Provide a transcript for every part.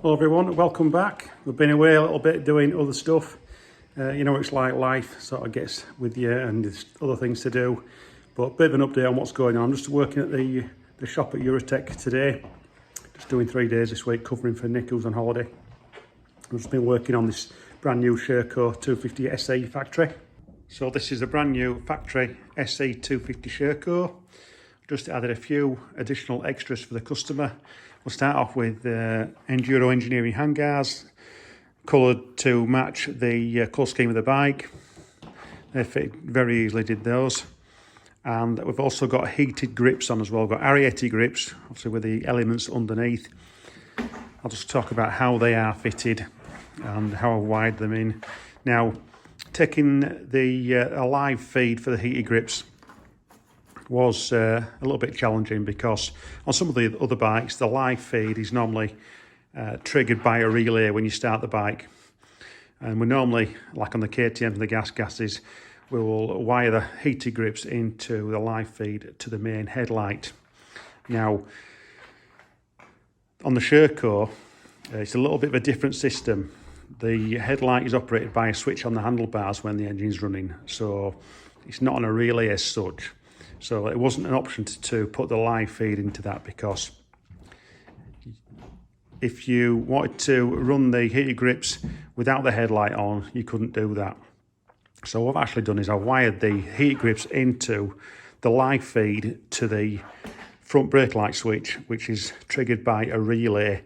Hello everyone, welcome back. We've been away a little bit doing other stuff. You know, it's like life sort of gets with you and there's other things to do. But a bit of an update on what's going on. I'm just working at the shop at Eurotek today. Just doing 3 days this week, covering for Nick who's on holiday. I've just been working on this brand new Sherco 250 SE factory. So this is a brand new factory SE 250 Sherco. Just added a few additional extras for the customer. We'll start off with Enduro engineering handguards, coloured to match the colour scheme of the bike. They fit very easily, did those. And we've also got heated grips on as well. We've got Ariete grips, obviously with the elements underneath. I'll just talk about how they are fitted and how I wired them in. Now, taking a live feed for the heated grips was a little bit challenging because on some of the other bikes, the live feed is normally triggered by a relay when you start the bike. And we normally, like on the KTMs and the gases, we will wire the heated grips into the live feed to the main headlight. Now, on the Sherco, it's a little bit of a different system. The headlight is operated by a switch on the handlebars when the engine's running, so it's not on a relay as such. So it wasn't an option to put the live feed into that, because if you wanted to run the heated grips without the headlight on, you couldn't do that. So what I've actually done is I wired the heated grips into the live feed to the front brake light switch, which is triggered by a relay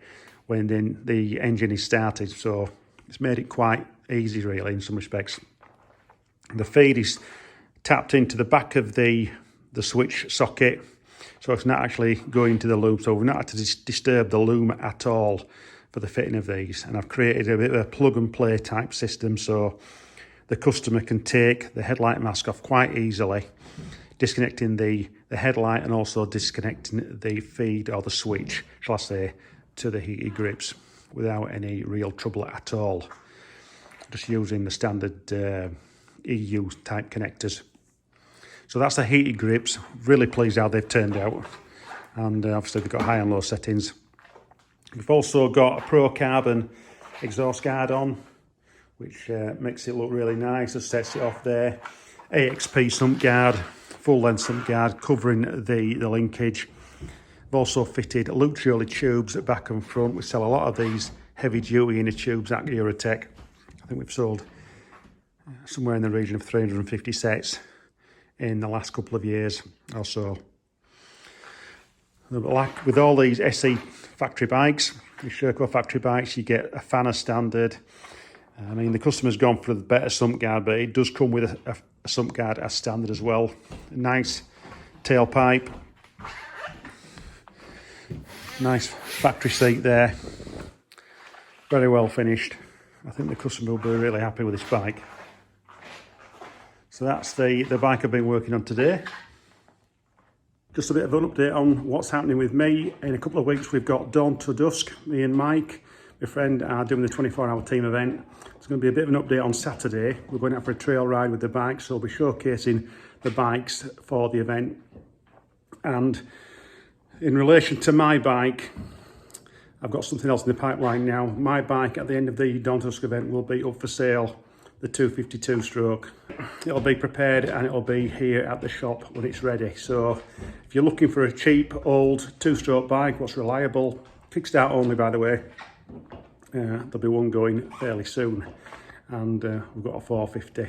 when the engine is started. So it's made it quite easy really in some respects. The feed is tapped into the back of the switch socket, so it's not actually going to the loom, so we've not had to disturb the loom at all for the fitting of these. And I've created a bit of a plug and play type system so the customer can take the headlight mask off quite easily, disconnecting the headlight and also disconnecting the feed or the switch, shall I say, to the heated grips without any real trouble at all, just using the standard EU type connectors. So that's the heated grips. Really pleased how they've turned out, and obviously they've got high and low settings. We've also got a Pro Carbon exhaust guard on, which makes it look really nice. Just sets it off there. AXP sump guard, full length sump guard covering the linkage. We've also fitted Lucioli tubes at back and front. We sell a lot of these heavy duty inner tubes at Eurotek. I think we've sold somewhere in the region of 350 sets in the last couple of years or so. Like with all these SE factory bikes, the Sherco factory bikes, you get a fan as standard. I mean, the customer's gone for the better sump guard, but it does come with a sump guard as standard as well. A nice tailpipe, nice factory seat there, very well finished. I think the customer will be really happy with this bike. So that's the bike I've been working on today. Just a bit of an update on what's happening with me. In a couple of weeks, we've got Dawn to Dusk. Me and Mike, my friend, are doing the 24-hour team event. It's going to be a bit of an update on Saturday. We're going out for a trail ride with the bikes, so we'll be showcasing the bikes for the event. And in relation to my bike, I've got something else in the pipeline now. My bike at the end of the Dawn to Dusk event will be up for sale, the 252 stroke. It'll be prepared and it'll be here at the shop when it's ready. So if you're looking for a cheap old 2-stroke bike, what's reliable, kickstart only by the way, there'll be one going fairly soon. And we've got a 450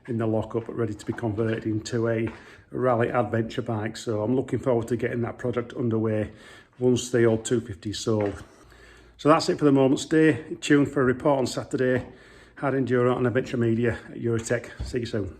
in the lockup ready to be converted into a rally adventure bike. So I'm looking forward to getting that project underway once the old 250 is sold. So that's it for the moment. Stay tuned for a report on Saturday. Hard Enduro and Adventure Media at Eurotek. See you soon.